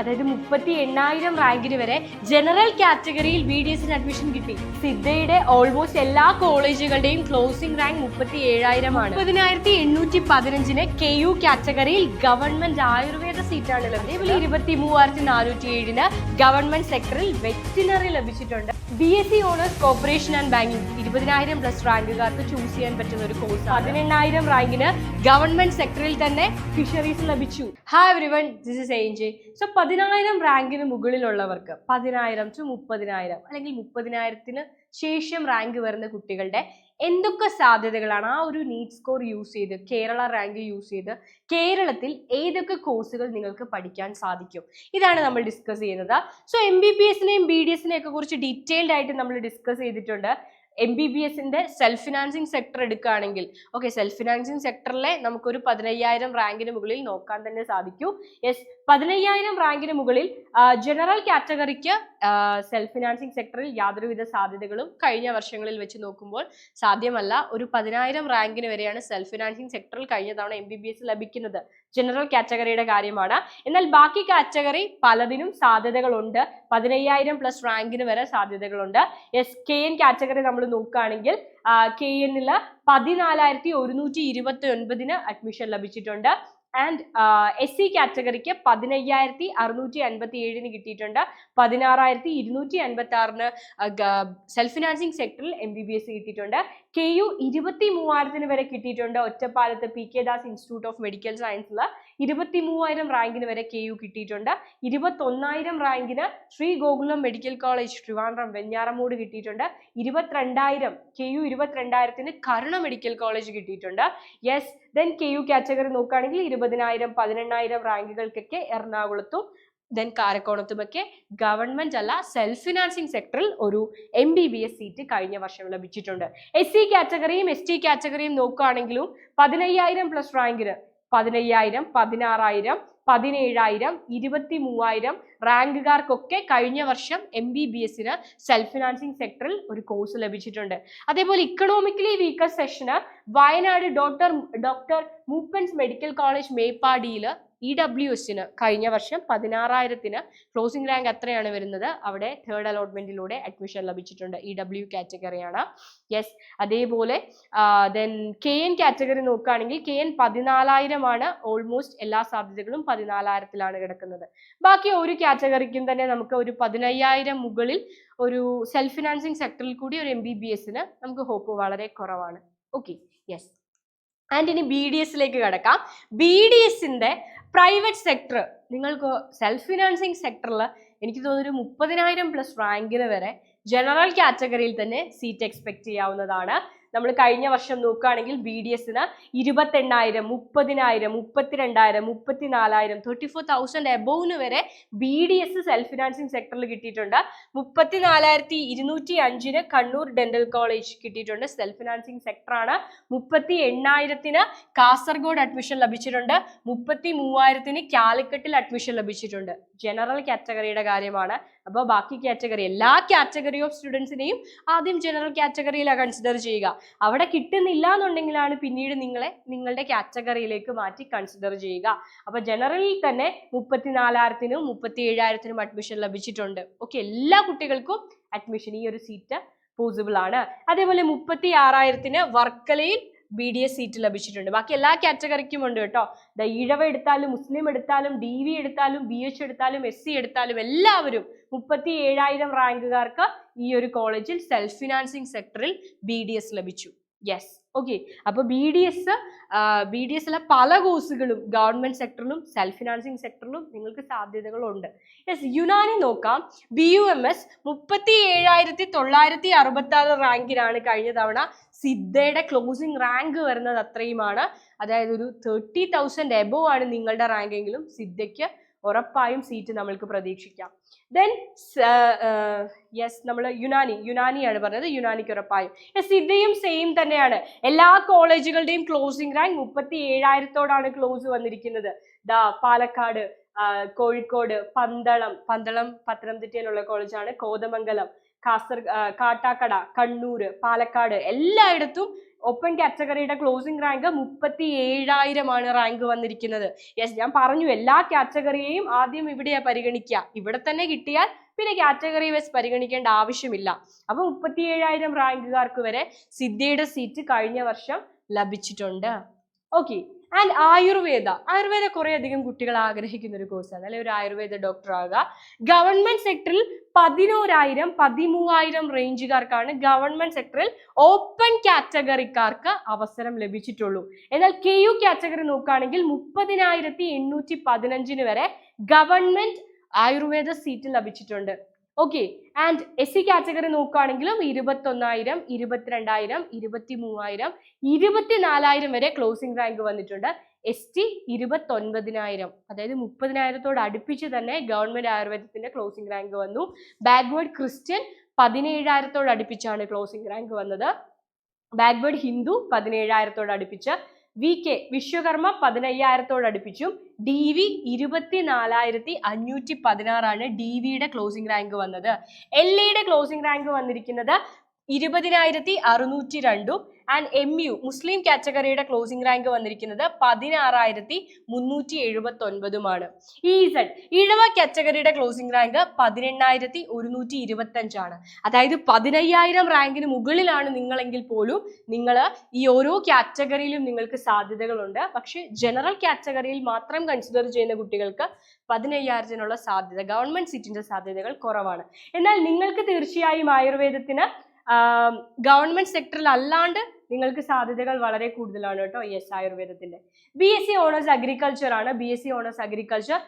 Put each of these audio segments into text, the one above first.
അതായത് 38,000 റാങ്കിന് വരെ ജനറൽ കാറ്റഗറിയിൽ BDSന് അഡ്മിഷൻ കിട്ടി. സിദ്ധയുടെ ഓൾമോസ്റ്റ് എല്ലാ കോളേജുകളുടെയും ക്ലോസിംഗ് റാങ്ക് 37,000 ആണ്. 30,815 KU കാറ്റഗറിയിൽ ഗവൺമെന്റ് ആയുർവേദ സീറ്റാണ് ലഭിച്ചത്. അതേപോലെ 23,407 ഗവൺമെന്റ് സെക്ടറിൽ വെറ്റിനറി ലഭിച്ചിട്ടുണ്ട്. BSc honours corporation and banking 20,000 plus റാങ്കുകാർക്ക് ചൂസ് ചെയ്യാൻ പറ്റുന്ന ഒരു കോഴ്സ്. 18,000 റാങ്കിന് ഗവൺമെന്റ് സെക്ടറിൽ തന്നെ ഫിഷറീസ് ലഭിച്ചു. Hi everyone, this is Angie. So 10,000 റാങ്കിന് മുകളിലുള്ളവർക്ക് 10,000 to 30,000 അല്ലെങ്കിൽ 30,000 ശേഷം റാങ്ക് വരുന്ന കുട്ടികളുടെ എന്തൊക്കെ സാധ്യതകളാണ് ആ ഒരു നീറ്റ് സ്കോർ യൂസ് ചെയ്ത്, കേരള റാങ്ക് യൂസ് ചെയ്ത് കേരളത്തിൽ ഏതൊക്കെ കോഴ്സുകൾ നിങ്ങൾക്ക് പഠിക്കാൻ സാധിക്കും, ഇതാണ് നമ്മൾ ഡിസ്കസ് ചെയ്യുന്നത്. സോ MBBSനെയും BDSനെയും ഒക്കെ കുറിച്ച് ഡീറ്റെയിൽഡ് ആയിട്ട് നമ്മൾ ഡിസ്കസ് ചെയ്തിട്ടുണ്ട്. MBBSന്റെ സെൽഫ് ഫിനാൻസിങ് സെക്ടർ എടുക്കുകയാണെങ്കിൽ ഓക്കെ, സെൽഫ് ഫിനാൻസിങ് സെക്ടറിലെ നമുക്കൊരു 15,000 റാങ്കിന് മുകളിൽ നോക്കാൻ തന്നെ സാധിക്കൂ. യെസ്, 15,000 റാങ്കിന് മുകളിൽ ജനറൽ കാറ്റഗറിക്ക് സെൽഫ് ഫിനാൻസിങ് സെക്ടറിൽ യാതൊരുവിധ സാധ്യതകളും കഴിഞ്ഞ വർഷങ്ങളിൽ വെച്ച് നോക്കുമ്പോൾ സാധ്യമല്ല. ഒരു 10,000 റാങ്കിന് വരെയാണ് സെൽഫ് ഫിനാൻസിങ് സെക്ടറിൽ കഴിഞ്ഞ തവണ MBBS ലഭിക്കുന്നത്. ജനറൽ കാറ്റഗറിയുടെ കാര്യമാണ്. എന്നാൽ ബാക്കി കാറ്റഗറി പലതിനും സാധ്യതകളുണ്ട്. 15,000 പ്ലസ് റാങ്കിന് വരെ സാധ്യതകളുണ്ട്. KN കാറ്റഗറി നമ്മൾ നോക്കുകയാണെങ്കിൽ KN 14,129 അഡ്മിഷൻ ലഭിച്ചിട്ടുണ്ട്. ആൻഡ് SC കാറ്റഗറിക്ക് 15,657 കിട്ടിയിട്ടുണ്ട്. 16,256 സെൽഫ് ഫിനാൻസിങ് സെക്ടറിൽ MBBS കിട്ടിയിട്ടുണ്ട്. KU 23,000 വരെ കിട്ടിയിട്ടുണ്ട്. ഒറ്റപ്പാലത്ത് PK Das institute of medical സയൻസിൽ 23,000 റാങ്കിന് വരെ KU കിട്ടിയിട്ടുണ്ട്. 21,000 റാങ്കിന് ശ്രീ ഗോകുലം മെഡിക്കൽ കോളേജ് ട്രിവാൻഡ്രം വെഞ്ഞാറമൂട് കിട്ടിയിട്ടുണ്ട്. 22,000 KU 22,000 കരുണ മെഡിക്കൽ കോളേജ് കിട്ടിയിട്ടുണ്ട്. യെസ്, ദെൻ KU കാറ്റഗറി നോക്കുകയാണെങ്കിൽ 20,000 18,000 റാങ്കുകൾക്കൊക്കെ എറണാകുളത്തും ദെൻ കാരക്കോണത്തുമൊക്കെ ഗവൺമെന്റ് അല്ല സെൽഫ് ഫിനാൻസിങ് സെക്ടറിൽ ഒരു MBBS സീറ്റ് കഴിഞ്ഞ വർഷം ലഭിച്ചിട്ടുണ്ട്. SC കാറ്റഗറിയും ST കാറ്റഗറിയും നോക്കുകയാണെങ്കിലും 15,000 പ്ലസ് റാങ്കിന് 15,000 16,000 17,000 23,000 റാങ്കുകാർക്കൊക്കെ കഴിഞ്ഞ വർഷം MBBSന് സെൽഫ് ഫിനാൻസിങ് സെക്ടറിൽ ഒരു കോഴ്സ് ലഭിച്ചിട്ടുണ്ട്. അതേപോലെ ഇക്കണോമിക്കലി വീക്കർ സെക്ഷന് Wayanad doctor Moopens medical college മേപ്പാടിയിൽ EWSന് കഴിഞ്ഞ വർഷം 16,000 ക്ലോസിംഗ് റാങ്ക് എത്രയാണ് വരുന്നത്, അവിടെ തേർഡ് അലോട്ട്മെന്റിലൂടെ അഡ്മിഷൻ ലഭിച്ചിട്ടുണ്ട്. EW കാറ്റഗറിയാണ്. യെസ്, അതേപോലെ ദെൻ KN കാറ്റഗറി നോക്കുകയാണെങ്കിൽ KN 14,000 ആണ്. ഓൾമോസ്റ്റ് എല്ലാ സാധ്യതകളും 14,000 കിടക്കുന്നത്. ബാക്കി ഒരു കാറ്റഗറിക്കും തന്നെ നമുക്ക് ഒരു 15,000 മുകളിൽ ഒരു സെൽഫ് ഫിനാൻസിങ് സെക്ടറിൽ കൂടി ഒരു MBBSന് നമുക്ക് ഹോപ്പ് വളരെ കുറവാണ്. Okay, yes. ആൻഡ് ഇനി BDSലേക്ക് കിടക്കാം. BDSന്റെ പ്രൈവറ്റ് സെക്ടർ നിങ്ങൾക്ക് സെൽഫ് ഫിനാൻസിങ് സെക്ടറിൽ എനിക്ക് തോന്നുന്നു 30,000 പ്ലസ് റാങ്കിന് വരെ ജനറൽ കാറ്റഗറിയിൽ തന്നെ സീറ്റ് എക്സ്പെക്ട് ചെയ്യാവുന്നതാണ്. നമ്മൾ കഴിഞ്ഞ വർഷം നോക്കുകയാണെങ്കിൽ BDSന് 28,000 30,000 32,000 34,000 34,000 എബോവിന് വരെ BDS സെൽഫ് ഫിനാൻസിങ് സെക്ടറിൽ കിട്ടിയിട്ടുണ്ട്. 34,205 കണ്ണൂർ ഡെന്റൽ കോളേജ് കിട്ടിയിട്ടുണ്ട്, സെൽഫ് ഫിനാൻസിങ് സെക്ടറാണ്. 38,000 കാസർഗോഡ് അഡ്മിഷൻ ലഭിച്ചിട്ടുണ്ട്. 33,000 കാലിക്കറ്റിൽ അഡ്മിഷൻ ലഭിച്ചിട്ടുണ്ട്. ജനറൽ കാറ്റഗറിയുടെ കാര്യമാണ്. അപ്പോൾ ബാക്കി കാറ്റഗറി എല്ലാ കാറ്റഗറി ഓഫ് സ്റ്റുഡൻസിനെയും ആദ്യം ജനറൽ കാറ്റഗറിയിലാണ് കൺസിഡർ ചെയ്യുക. അവിടെ കിട്ടുന്നില്ല എന്നുണ്ടെങ്കിലാണ് പിന്നീട് നിങ്ങളുടെ കാറ്റഗറിയിലേക്ക് മാറ്റി കൺസിഡർ ചെയ്യുക. അപ്പൊ ജനറലിൽ തന്നെ 34,000 37,000 അഡ്മിഷൻ ലഭിച്ചിട്ടുണ്ട്. ഓക്കെ, എല്ലാ കുട്ടികൾക്കും അഡ്മിഷൻ ഈ ഒരു സീറ്റ് പോസിബിൾ ആണ്. അതേപോലെ 36,000 വർക്കലയിൽ BDS സീറ്റ് ലഭിച്ചിട്ടുണ്ട്. ബാക്കി എല്ലാ കാറ്റഗറിക്കും ഉണ്ട് കേട്ടോ. ഈഴവ എടുത്താലും മുസ്ലിം എടുത്താലും DV എടുത്താലും BH എടുത്താലും SC എടുത്താലും എല്ലാവരും 37,000 റാങ്കുകാർക്ക് ഈ ഒരു കോളേജിൽ സെൽഫ് ഫിനാൻസിങ് സെക്ടറിൽ BDS ലഭിച്ചു. Yes, okay. അപ്പൊ BDSലെ പല കോഴ്സുകളും ഗവൺമെന്റ് സെക്ടറിലും സെൽഫ് ഫിനാൻസിങ് സെക്ടറിലും നിങ്ങൾക്ക് സാധ്യതകളുണ്ട്. യെസ്, യുനാനി നോക്കാം. BUMS 37,966 റാങ്കിനാണ് കഴിഞ്ഞ തവണ സിദ്ധയുടെ ക്ലോസിംഗ് റാങ്ക് വരുന്നത്. അത്രയുമാണ്. അതായത് ഒരു 30,000 എബോവ് ആണ് നിങ്ങളുടെ റാങ്ക് എങ്കിലും സിദ്ധയ്ക്ക് ഉറപ്പായും സീറ്റ് നമ്മൾക്ക് പ്രതീക്ഷിക്കാം. ദെൻ യെസ്, നമ്മൾ യുനാനിയാണ് പറഞ്ഞത്. യുനാനിക്ക് ഉറപ്പായും. യെസ്, സിദ്ധയും സെയിം തന്നെയാണ്. എല്ലാ കോളേജുകളുടെയും ക്ലോസിംഗ് റാങ്ക് 37,000 ക്ലോസ് വന്നിരിക്കുന്നത്. പാലക്കാട്, കോഴിക്കോട്, പന്തളം പത്തനംതിട്ടയിലുള്ള കോളേജാണ്. കോതമംഗലം, കാട്ടാക്കട, കണ്ണൂര്, പാലക്കാട് എല്ലായിടത്തും ഓപ്പൺ കാറ്റഗറിയുടെ ക്ലോസിംഗ് റാങ്ക് 37,000 റാങ്ക് വന്നിരിക്കുന്നത്. യെസ്, ഞാൻ പറഞ്ഞു എല്ലാ കാറ്റഗറിയെയും ആദ്യം ഇവിടെയാ പരിഗണിക്കുക. ഇവിടെ തന്നെ കിട്ടിയാൽ പിന്നെ കാറ്റഗറി വൈസ് പരിഗണിക്കേണ്ട ആവശ്യമില്ല. അപ്പൊ 37,000 റാങ്കുകാർക്ക് വരെ സിദ്ധയുടെ സീറ്റ് കഴിഞ്ഞ വർഷം ലഭിച്ചിട്ടുണ്ട്. ഓക്കെ. ആൻഡ് ആയുർവേദ കുറെ അധികം കുട്ടികൾ ആഗ്രഹിക്കുന്ന ഒരു കോഴ്സാണ്, അല്ലെ? ഒരു ആയുർവേദ ഡോക്ടർ ആകുക. ഗവൺമെന്റ് സെക്ടറിൽ 11,000, 13,000 റേഞ്ചുകാർക്കാണ് ഗവൺമെന്റ് സെക്ടറിൽ ഓപ്പൺ കാറ്റഗറിക്കാർക്ക് അവസരം ലഭിച്ചിട്ടുള്ളൂ. എന്നാൽ KU കാറ്റഗറി നോക്കുകയാണെങ്കിൽ 30,815 വരെ ഗവൺമെന്റ് ആയുർവേദ സീറ്റ് ലഭിച്ചിട്ടുണ്ട്. ഓക്കെ. ആൻഡ് SC കാറ്റഗറി നോക്കുകയാണെങ്കിലും 21,000, 22,000, 23,000, 24,000 വരെ ക്ലോസിംഗ് റാങ്ക് വന്നിട്ടുണ്ട്. ST 29,000, അതായത് 30,000 അടുപ്പിച്ച് തന്നെ ഗവൺമെന്റ് ആയുർവേദത്തിന്റെ ക്ലോസിംഗ് റാങ്ക് വന്നു. ബാക്ക്വേർഡ് ക്രിസ്ത്യൻ 17,000 അടുപ്പിച്ചാണ് ക്ലോസിംഗ് റാങ്ക് വന്നത്. ബാക്ക്വേർഡ് ഹിന്ദു 17,000 അടുപ്പിച്ച്. VK Vishwakarma 15,000 അടുപ്പിച്ചും. DV 24,516 DVയുടെ closing rank വന്നത്. LAയുടെ ക്ലോസിംഗ് റാങ്ക് വന്നിരിക്കുന്നത് 20,602. ആൻഡ് MU മുസ്ലിം കാറ്റഗറിയുടെ ക്ലോസിംഗ് റാങ്ക് വന്നിരിക്കുന്നത് 16,379. EZ Ezhava കാറ്റഗറിയുടെ closing rank 18,125. അതായത് 15,000 റാങ്കിന് മുകളിലാണ് നിങ്ങളെങ്കിൽ പോലും നിങ്ങൾ ഈ ഓരോ കാറ്റഗറിയിലും നിങ്ങൾക്ക് സാധ്യതകളുണ്ട്. പക്ഷെ ജനറൽ കാറ്റഗറിയിൽ മാത്രം കൺസിഡർ ചെയ്യുന്ന കുട്ടികൾക്ക് 15,000 സാധ്യത, ഗവൺമെന്റ് സീറ്റിന്റെ സാധ്യതകൾ കുറവാണ്. എന്നാൽ നിങ്ങൾക്ക് തീർച്ചയായും ആയുർവേദത്തിന് ഗവൺമെന്റ് സെക്ടറിൽ അല്ലാണ്ട് നിങ്ങൾക്ക് സാധ്യതകൾ വളരെ കൂടുതലാണ് കേട്ടോ. യെസ്, ആയുർവേദത്തിന്റെ. BSc ഓണേഴ്സ് അഗ്രികൾച്ചർ ആണ്. BSc ഓണേഴ്സ് അഗ്രികൾച്ചർ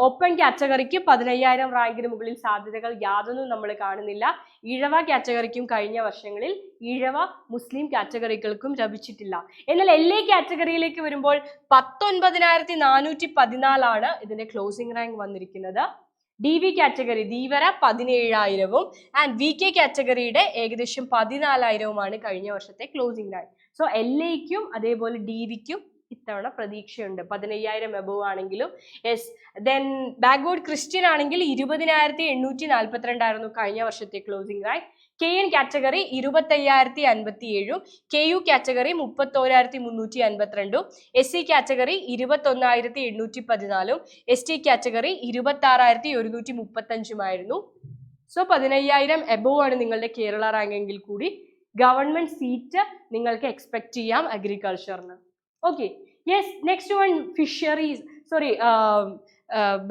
ഓപ്പൺ കാറ്റഗറിക്ക് 15,000 റാങ്കിന് മുകളിൽ സാധ്യതകൾ യാതൊന്നും നമ്മൾ കാണുന്നില്ല. ഈഴവ കാറ്റഗറിക്കും കഴിഞ്ഞ വർഷങ്ങളിൽ ഈഴവ മുസ്ലിം കാറ്റഗറികൾക്കും ലഭിച്ചിട്ടില്ല. എന്നാൽ LA കാറ്റഗറിയിലേക്ക് വരുമ്പോൾ 19,414 ഇതിന്റെ ക്ലോസിംഗ് റാങ്ക് വന്നിരിക്കുന്നത്. DV category Dheevara 17,000 and VK കാറ്റഗറിയുടെ ഏകദേശം 14,000 കഴിഞ്ഞ വർഷത്തെ ക്ലോസിംഗ് റാങ്ക്. സോ LAക്കും അതേപോലെ DVക്കും ഇത്തവണ പ്രതീക്ഷയുണ്ട്. 15,000 എബോവ് ആണെങ്കിലും. യെസ്. ദെൻ ബാക്ക്വേർഡ് ക്രിസ്ത്യൻ ആണെങ്കിൽ 20,842 ആയിരുന്നു കഴിഞ്ഞ വർഷത്തെ closing rank. KN category 25,057, KU category 31,352, SC category 21,814, ST category 26,135 so 15,000 above ആണ് നിങ്ങളുടെ കേരള റാങ്ക് എങ്കിൽ കൂടി ഗവൺമെന്റ് സീറ്റ് നിങ്ങൾക്ക് എക്സ്പെക്ട് ചെയ്യാം അഗ്രികൾച്ചറിന്. Okay. Yes, next one fisheries,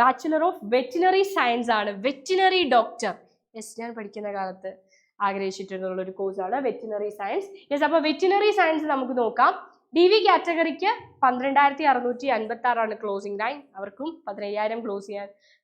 bachelor of veterinary science ആണ്. Veterinary doctor. യെസ്, ഞാൻ പഠിക്കുന്ന കാലത്ത് ആഗ്രഹിച്ചിട്ടുള്ള ഒരു കോഴ്സാണ് വെറ്റിനറി സയൻസ്. യെസ്, അപ്പോൾ വെറ്റിനറി സയൻസ് നമുക്ക് നോക്കാം. DV കാറ്റഗറിക്ക് 12,656 ക്ലോസിംഗ് റാങ്ക്. അവർക്കും 15,000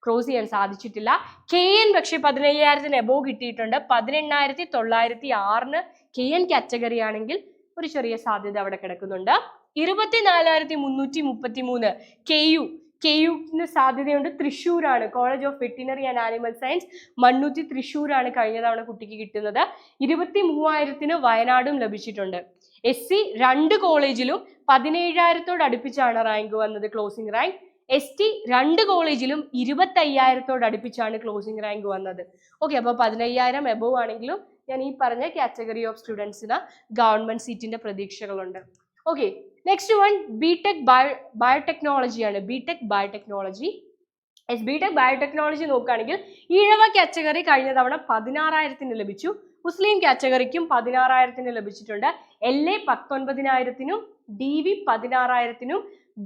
ക്രോസ് ചെയ്യാൻ സാധിച്ചിട്ടില്ല. KN പക്ഷേ 15,000 എബോവ് കിട്ടിയിട്ടുണ്ട്. 18,906 KN കാറ്റഗറി ആണെങ്കിൽ ഒരു ചെറിയ സാധ്യത അവിടെ കിടക്കുന്നുണ്ട്. 24,333 KUന് സാധ്യതയുണ്ട്. തൃശ്ശൂരാണ്, college of veterinary and animal science Mannuthy തൃശ്ശൂരാണ് കഴിഞ്ഞ തവണ കുട്ടിക്ക് കിട്ടുന്നത്. 23,000 വയനാടും ലഭിച്ചിട്ടുണ്ട്. SC 2 കോളേജിലും 17,000 അടുപ്പിച്ചാണ് റാങ്ക് വന്നത് ക്ലോസിംഗ് റാങ്ക്. ST 2 കോളേജിലും 25,000 അടുപ്പിച്ചാണ് ക്ലോസിംഗ് റാങ്ക് വന്നത്. ഓക്കെ, അപ്പോൾ 15,000 എബോവ് ആണെങ്കിലും ഞാൻ ഈ പറഞ്ഞ കാറ്റഗറി ഓഫ് സ്റ്റുഡൻസിന് ഗവൺമെന്റ് സീറ്റിന്റെ പ്രതീക്ഷകളുണ്ട്. Okay, next one BTech biotechnology ആണ്. BTech biotechnology. BTech ബയോടെക്നോളജി നോക്കുകയാണെങ്കിൽ ഈഴവ കാറ്റഗറി കഴിഞ്ഞ തവണ 16,000 ലഭിച്ചു. മുസ്ലിം കാറ്റഗറിക്കും 16,000 ലഭിച്ചിട്ടുണ്ട്. LA 19,000, DV 16,000,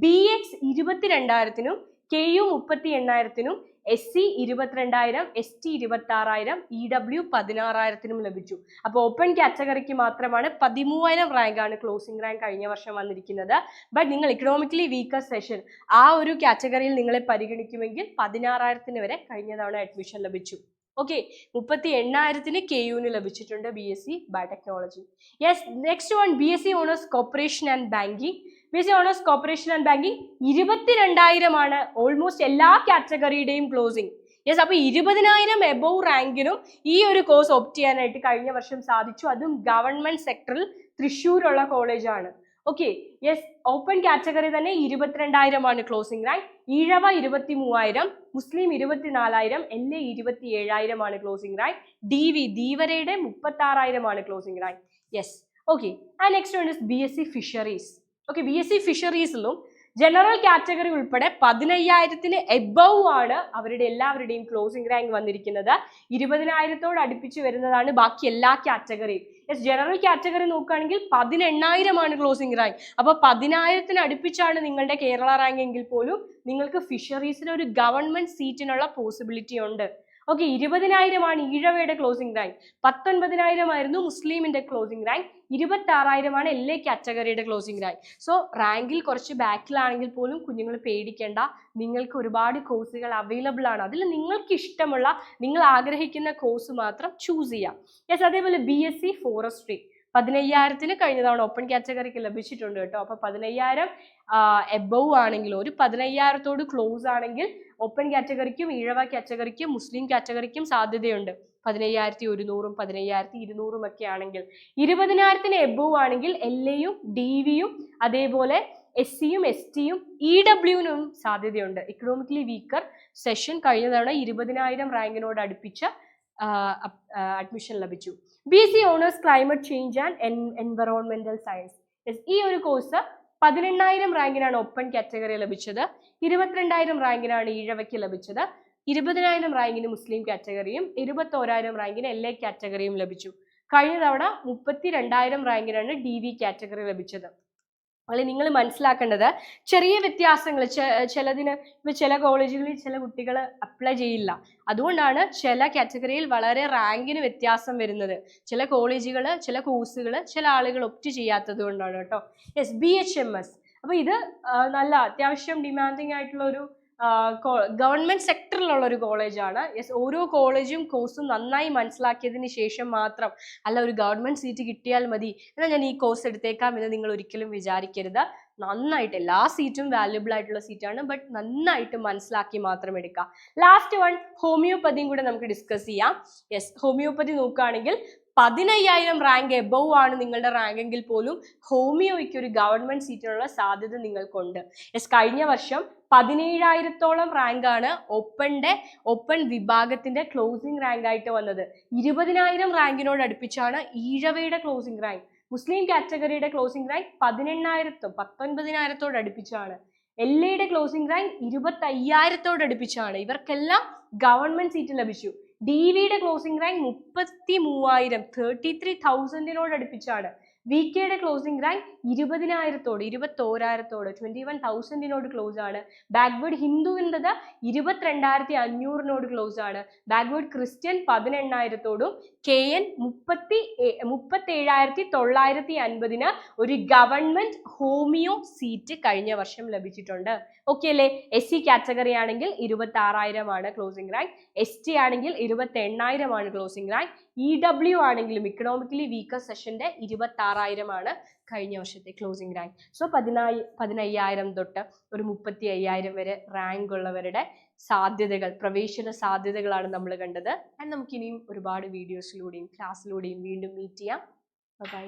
BX 22,000, KU 38,000, SC 22,000, ST 26,000, EW 16,000 ലഭിച്ചു. അപ്പോൾ ഓപ്പൺ കാറ്റഗറിക്ക് മാത്രമാണ് 13,000 റാങ്ക് ആണ് ക്ലോസിംഗ് റാങ്ക് കഴിഞ്ഞ വർഷം വന്നിരിക്കുന്നത്. ബട്ട് നിങ്ങൾ ഇക്കണോമിക്കലി വീക്കർ സെഷൻ ആ ഒരു കാറ്റഗറിയിൽ നിങ്ങളെ പരിഗണിക്കുമെങ്കിൽ 16,000 വരെ കഴിഞ്ഞ തവണ അഡ്മിഷൻ ലഭിച്ചു. ഓക്കെ, 38,000 KUന് ലഭിച്ചിട്ടുണ്ട് BSc biotechnology. Yes, next one BSc honours corporation and banking. BSc honours corporation and banking 22,000 ആണ് ഓൾമോസ്റ്റ് എല്ലാ കാറ്റഗറിയുടെയും ക്ലോസിംഗ്. യെസ്, അപ്പോൾ 20,000 എബോവ് റാങ്കിനും ഈ ഒരു കോഴ്സ് ഓപ്റ്റ് ചെയ്യാനായിട്ട് കഴിഞ്ഞ വർഷം സാധിച്ചു. അതും ഗവൺമെന്റ് സെക്ടറിൽ തൃശ്ശൂരുള്ള കോളേജാണ്. ഓക്കെ, യെസ്, ഓപ്പൺ കാറ്റഗറി തന്നെ 22,000 ആണ് ക്ലോസിംഗ് റാങ്ക്. ഈഴവ 23,000, മുസ്ലിം 24,000, LA 27,000 ആണ് ക്ലോസിംഗ് റാങ്ക്. DV ധീവരയുടെ 36,000 ആണ് closing rank. Yes, okay, and next one is BSc fisheries. Okay, BSc ഫിഷറീസിലും ജനറൽ കാറ്റഗറി ഉൾപ്പെടെ 15,000 എബവ് ആണ് അവരുടെ എല്ലാവരുടെയും ക്ലോസിംഗ് റാങ്ക് വന്നിരിക്കുന്നത്. 20,000 അടുപ്പിച്ച് വരുന്നതാണ് ബാക്കി എല്ലാ കാറ്റഗറിയും. യെസ്, ജനറൽ കാറ്റഗറി നോക്കുകയാണെങ്കിൽ 18,000 ക്ലോസിംഗ് റാങ്ക്. അപ്പോൾ 10,000 അടുപ്പിച്ചാണ് നിങ്ങളുടെ കേരള റാങ്ക് എങ്കിൽ പോലും നിങ്ങൾക്ക് ഫിഷറീസിന് ഒരു ഗവൺമെന്റ് സീറ്റിനുള്ള പോസിബിലിറ്റി ഉണ്ട്. ഓക്കെ, 20,000 ഈഴവയുടെ ക്ലോസിംഗ് റാങ്ക്, 19,000 മുസ്ലിമിന്റെ ക്ലോസിംഗ് റാങ്ക്, 26,000 LA കാറ്റഗറിയുടെ ക്ലോസിംഗ് റാങ്ക്. സോ റാങ്കിൽ കുറച്ച് ബാക്കിലാണെങ്കിൽ പോലും കുഞ്ഞുങ്ങൾ പേടിക്കേണ്ട, നിങ്ങൾക്ക് ഒരുപാട് കോഴ്സുകൾ അവൈലബിൾ ആണ്. അതിൽ നിങ്ങൾക്ക് ഇഷ്ടമുള്ള, നിങ്ങൾ ആഗ്രഹിക്കുന്ന കോഴ്സ് മാത്രം ചൂസ് ചെയ്യാം. യെസ്, അതേപോലെ BSc ഫോറസ്ട്രി 15,000 കഴിഞ്ഞ തവണ ഓപ്പൺ കാറ്റഗറിക്ക് ലഭിച്ചിട്ടുണ്ട് കേട്ടോ. അപ്പൊ 15,000 എബവ് ആണെങ്കിൽ, ഒരു 15,000 ക്ലോസ് ആണെങ്കിൽ ഓപ്പൺ കാറ്റഗറിക്കും ഈഴവ കാറ്റഗറിക്കും മുസ്ലിം കാറ്റഗറിക്കും സാധ്യതയുണ്ട്. 15,100 15,200 ഒക്കെ ആണെങ്കിൽ. 20,000 എബവ് ആണെങ്കിൽ LAയും DVയും അതേപോലെ SCയും STയും EWനും സാധ്യതയുണ്ട്. ഇക്കണോമിക്കലി വീക്കർ സെഷൻ കഴിഞ്ഞ തവണ 20,000 റാങ്കിനോട് അടുപ്പിച്ച അഡ്മിഷൻ ലഭിച്ചു. BSc honours climate change and environmental science. ഈ ഒരു കോഴ്സ് 18,000 റാങ്കിനാണ് ഓപ്പൺ കാറ്റഗറി ലഭിച്ചത്, 22,000 റാങ്കിനാണ് ഈഴവയ്ക്ക് ലഭിച്ചത്, 20,000 റാങ്കിന് മുസ്ലിം കാറ്റഗറിയും 21,000 റാങ്കിന് LA കാറ്റഗറിയും ലഭിച്ചു. കഴിഞ്ഞ തവണ 32,000 റാങ്കിനാണ് DV കാറ്റഗറി ലഭിച്ചത്. അല്ലെ, നിങ്ങൾ മനസ്സിലാക്കേണ്ടത് ചെറിയ വ്യത്യാസങ്ങൾ, ചിലതിന് ഇപ്പൊ ചില കോളേജുകളിൽ ചില കുട്ടികൾ അപ്ലൈ ചെയ്യില്ല, അതുകൊണ്ടാണ് ചില കാറ്റഗറിയിൽ വളരെ റാങ്കിന് വ്യത്യാസം വരുന്നത്. ചില കോളേജുകൾ, ചില കോഴ്സുകൾ ചില ആളുകൾ ഒപ്റ്റ് ചെയ്യാത്തത് കൊണ്ടാണ് കേട്ടോ. Yes, BHMS. അപ്പൊ ഇത് നല്ല അത്യാവശ്യം ഡിമാൻഡിങ് ആയിട്ടുള്ള ഒരു ഗവൺമെന്റ് സെക്ടറിലുള്ള ഒരു കോളേജാണ്. യെസ്, ഓരോ കോളേജും കോഴ്സും നന്നായി മനസ്സിലാക്കിയതിന് ശേഷം മാത്രം, അല്ല ഒരു ഗവൺമെന്റ് സീറ്റ് കിട്ടിയാൽ മതി എന്നാൽ ഞാൻ ഈ കോഴ്സ് എടുത്തേക്കാം എന്ന് നിങ്ങൾ ഒരിക്കലും വിചാരിക്കരുത്. നന്നായിട്ട് എല്ലാ സീറ്റും വാല്യുബിൾ ആയിട്ടുള്ള സീറ്റാണ്, ബട്ട് നന്നായിട്ട് മനസ്സിലാക്കി മാത്രം എടുക്കുക. ലാസ്റ്റ് വൺ ഹോമിയോപ്പതിയും കൂടെ നമുക്ക് ഡിസ്കസ് ചെയ്യാം. യെസ്, ഹോമിയോപ്പതി നോക്കുകയാണെങ്കിൽ 15,000 റാങ്ക് എബവ് ആണ് നിങ്ങളുടെ റാങ്ക് എങ്കിൽ പോലും ഹോമിയോയ്ക്ക് ഒരു ഗവൺമെന്റ് സീറ്റിനുള്ള സാധ്യത നിങ്ങൾക്കുണ്ട്. യെസ്, കഴിഞ്ഞ വർഷം 17,000 റാങ്കാണ് ഓപ്പൺ വിഭാഗത്തിന്റെ ക്ലോസിംഗ് റാങ്ക് ആയിട്ട് വന്നത്. 20,000 റാങ്കിനോട് അടുപ്പിച്ചാണ് ഈഴവയുടെ ക്ലോസിംഗ് റാങ്ക്. മുസ്ലിം കാറ്റഗറിയുടെ ക്ലോസിംഗ് റാങ്ക് 19,000 അടുപ്പിച്ചാണ്. LAയുടെ ക്ലോസിംഗ് റാങ്ക് 25,000 അടുപ്പിച്ചാണ്. ഇവർക്കെല്ലാം ഗവൺമെന്റ് സീറ്റ് ലഭിച്ചു. DVയുടെ ക്ലോസിംഗ് റാങ്ക് 33,000 അടുപ്പിച്ചാണ്. VKയുടെ ക്ലോസിംഗ് റാങ്ക് 20,000 21,000 21,000 ക്ലോസ് ആണ്. ബാക്ക്വേർഡ് ഹിന്ദുവിൻ്റെത് 22,500 ക്ലോസ് ആണ്. ബാക്ക്വേർഡ് ക്രിസ്ത്യൻ 18,000 KN 37,950 ഒരു ഗവൺമെന്റ് ഹോമിയോ സീറ്റ് കഴിഞ്ഞ വർഷം ലഭിച്ചിട്ടുണ്ട്. ഓക്കെ അല്ലേ? SC കാറ്റഗറി ആണെങ്കിൽ 26,000 ആണ് ക്ലോസിംഗ് റാങ്ക്, ST ആണെങ്കിൽ 28,000 ആണ് ക്ലോസിംഗ് റാങ്ക്, EW ആണെങ്കിലും ഇക്കണോമിക്കലി വീക്കർ സെഷന്റെ 26,000 ആണ് കഴിഞ്ഞ വർഷത്തെ ക്ലോസിംഗ് റാങ്ക്. സോ 15,000 തൊട്ട് ഒരു 35,000 വരെ റാങ്ക് ഉള്ളവരുടെ സാധ്യതകൾ, പ്രവേശന സാധ്യതകളാണ് നമ്മൾ കണ്ടത്. ആൻഡ് നമുക്കിനിയും ഒരുപാട് വീഡിയോസിലൂടെയും ക്ലാസ്സിലൂടെയും വീണ്ടും മീറ്റ് ചെയ്യാം. ബൈ.